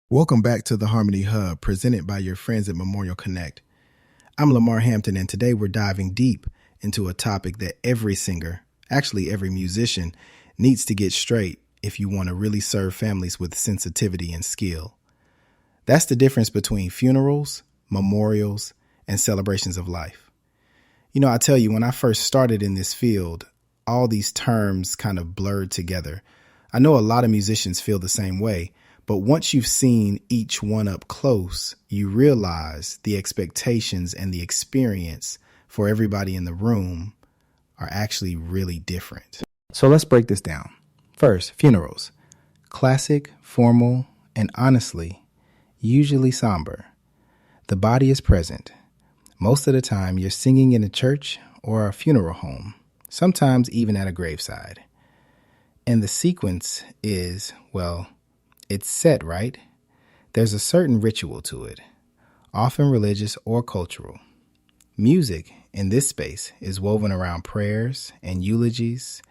Welcome back to the Harmony Hub, presented by your friends at Memorial Connect. I'm Lamar Hampton, and today we're diving deep into a topic that every singer, actually every musician, needs to get straight if you want to really serve families with sensitivity and skill. That's the difference between funerals, memorials, and celebrations of life. You know, I tell you, when I first started in this field, all these terms kind of blurred together. I know a lot of musicians feel the same way. But once you've seen each one up close, you realize the expectations and the experience for everybody in the room are actually really different. So let's break this down. First, funerals. Classic, formal, and honestly, usually somber. The body is present. Most of the time, you're singing in a church or a funeral home, sometimes even at a graveside. And the sequence is, well, it's set, right? There's a certain ritual to it, often religious or cultural. Music in this space is woven around prayers and eulogies,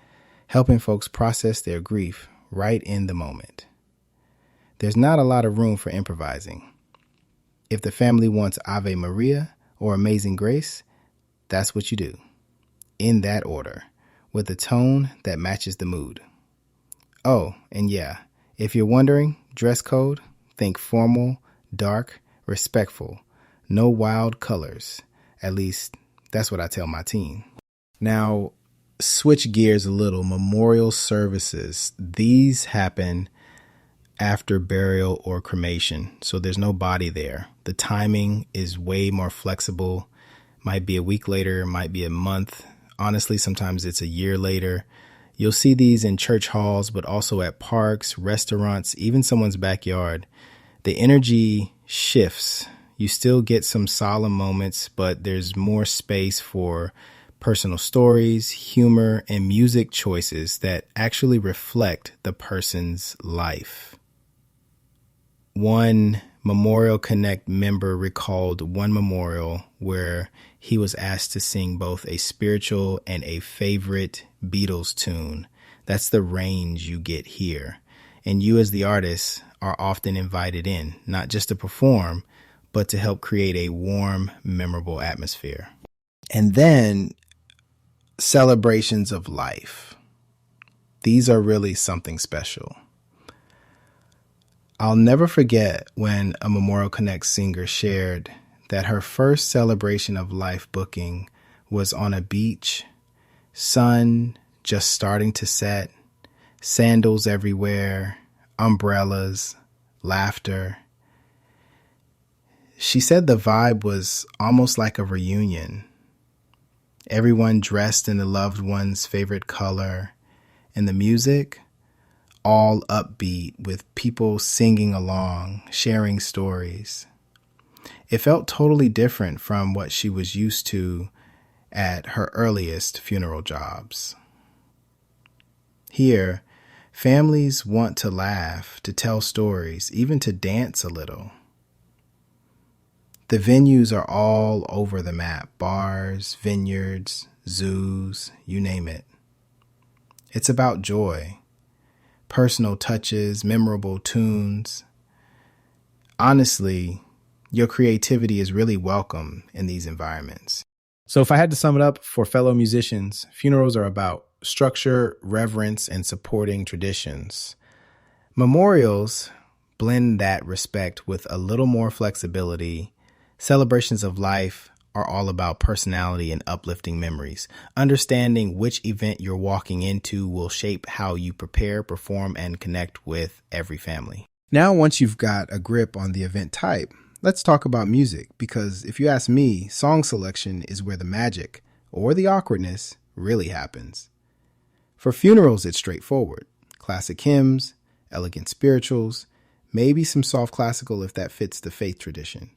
helping folks process their grief right in the moment. There's not a lot of room for improvising. If the family wants Ave Maria or Amazing Grace, that's what you do, in that order, with a tone that matches the mood. Oh, and yeah, if you're wondering, dress code, think formal, dark, respectful, no wild colors. At least, that's what I tell my team. Now, switch gears a little. Memorial services, these happen after burial or cremation, so there's no body there. The timing is way more flexible. Might be a week later, might be a month. Honestly, sometimes it's a year later. You'll see these in church halls, but also at parks, restaurants, even someone's backyard. The energy shifts. You still get some solemn moments, but there's more space for personal stories, humor, and music choices that actually reflect the person's life. One Memorial Connect member recalled one memorial where he was asked to sing both a spiritual and a favorite Beatles tune. That's the range you get here. And you as the artist are often invited in, not just to perform, but to help create a warm, memorable atmosphere. And then celebrations of life. These are really something special. I'll never forget when a Memorial Connect singer shared that her first celebration of life booking was on a beach, sun just starting to set, sandals everywhere, umbrellas, laughter. She said the vibe was almost like a reunion. Everyone dressed in the loved one's favorite color, and the music all upbeat with people singing along, sharing stories. It felt totally different from what she was used to at her earliest funeral jobs. Here, families want to laugh, to tell stories, even to dance a little. The venues are all over the map: bars, vineyards, zoos, you name it. It's about joy, personal touches, memorable tunes. Honestly, your creativity is really welcome in these environments. So if I had to sum it up for fellow musicians, funerals are about structure, reverence, and supporting traditions. Memorials blend that respect with a little more flexibility. Celebrations of life are all about personality and uplifting memories. Understanding which event you're walking into will shape how you prepare, perform, and connect with every family. Now, once you've got a grip on the event type, let's talk about music, because if you ask me, song selection is where the magic or the awkwardness really happens. For funerals, it's straightforward. Classic hymns, elegant spirituals, maybe some soft classical if that fits the faith tradition.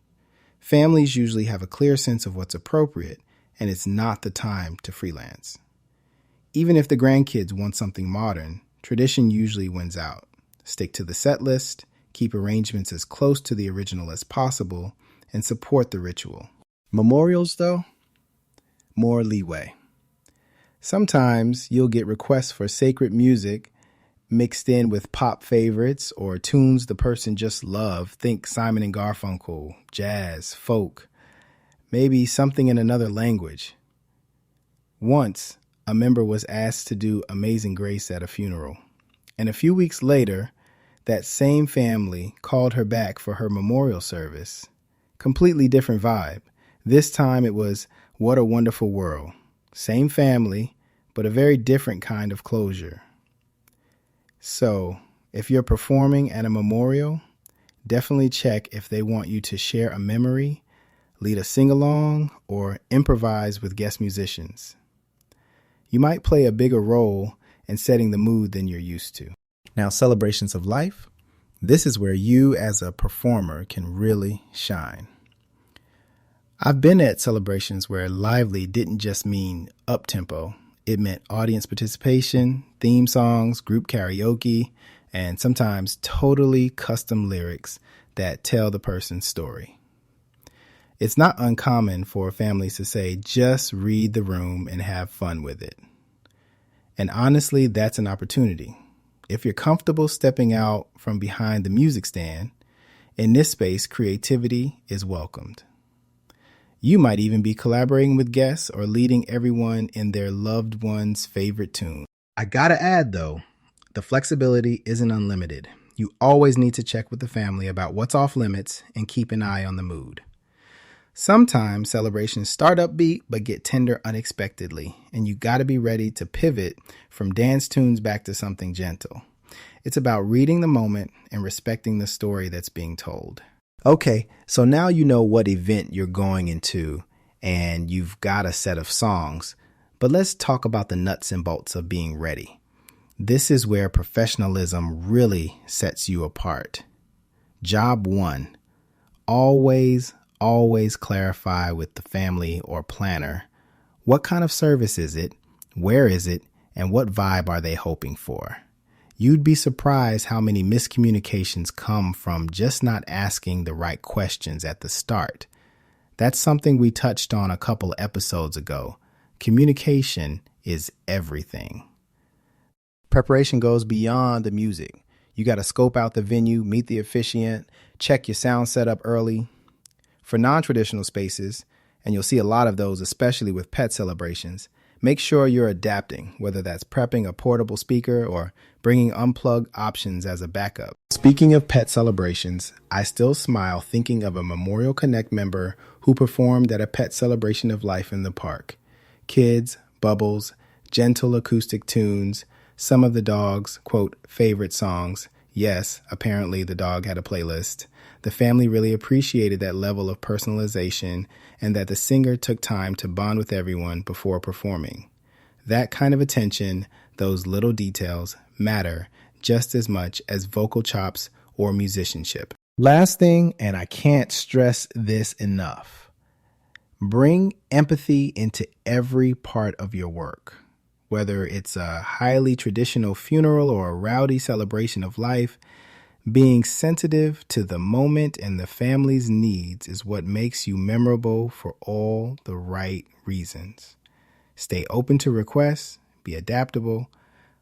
Families usually have a clear sense of what's appropriate, and it's not the time to freelance. Even if the grandkids want something modern, tradition usually wins out. Stick to the set list, keep arrangements as close to the original as possible, and support the ritual. Memorials, though, more leeway. Sometimes you'll get requests for sacred music mixed in with pop favorites or tunes the person just loved. Think Simon and Garfunkel, jazz, folk, maybe something in another language. Once, a member was asked to do Amazing Grace at a funeral, and a few weeks later, that same family called her back for her memorial service. Completely different vibe. This time it was What a Wonderful World. Same family, but a very different kind of closure. So, if you're performing at a memorial, definitely check if they want you to share a memory, lead a sing-along, or improvise with guest musicians. You might play a bigger role in setting the mood than you're used to. Now, celebrations of life, this is where you as a performer can really shine. I've been at celebrations where lively didn't just mean up-tempo. It meant audience participation, theme songs, group karaoke, and sometimes totally custom lyrics that tell the person's story. It's not uncommon for families to say, just read the room and have fun with it. And honestly, that's an opportunity. If you're comfortable stepping out from behind the music stand, in this space, creativity is welcomed. You might even be collaborating with guests or leading everyone in their loved one's favorite tune. I gotta add though, the flexibility isn't unlimited. You always need to check with the family about what's off limits and keep an eye on the mood. Sometimes celebrations start upbeat but get tender unexpectedly, and you gotta be ready to pivot from dance tunes back to something gentle. It's about reading the moment and respecting the story that's being told. Okay, so now you know what event you're going into and you've got a set of songs, but let's talk about the nuts and bolts of being ready. This is where professionalism really sets you apart. Job 1, always clarify with the family or planner. What kind of service is it? Where is it? And what vibe are they hoping for? You'd be surprised how many miscommunications come from just not asking the right questions at the start. That's something we touched on a couple episodes ago. Communication is everything. Preparation goes beyond the music. You got to scope out the venue, meet the officiant, check your sound setup early. For non-traditional spaces, and you'll see a lot of those, especially with pet celebrations, make sure you're adapting, whether that's prepping a portable speaker or bringing unplugged options as a backup. Speaking of pet celebrations, I still smile thinking of a Memorial Connect member who performed at a pet celebration of life in the park. Kids, bubbles, gentle acoustic tunes, some of the dog's, quote, favorite songs. Yes, apparently the dog had a playlist. The family really appreciated that level of personalization and that the singer took time to bond with everyone before performing. That kind of attention, those little details, matter just as much as vocal chops or musicianship. Last thing, and I can't stress this enough, bring empathy into every part of your work. Whether it's a highly traditional funeral or a rowdy celebration of life, being sensitive to the moment and the family's needs is what makes you memorable for all the right reasons. Stay open to requests, be adaptable,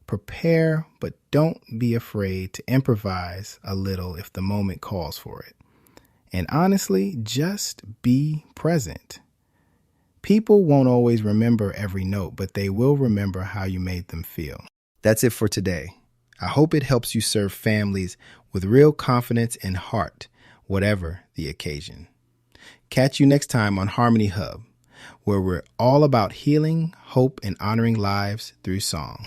prepare, but don't be afraid to improvise a little if the moment calls for it. And honestly, just be present. People won't always remember every note, but they will remember how you made them feel. That's it for today. I hope it helps you serve families with real confidence and heart, whatever the occasion. Catch you next time on Harmony Hub, where we're all about healing, hope, and honoring lives through song.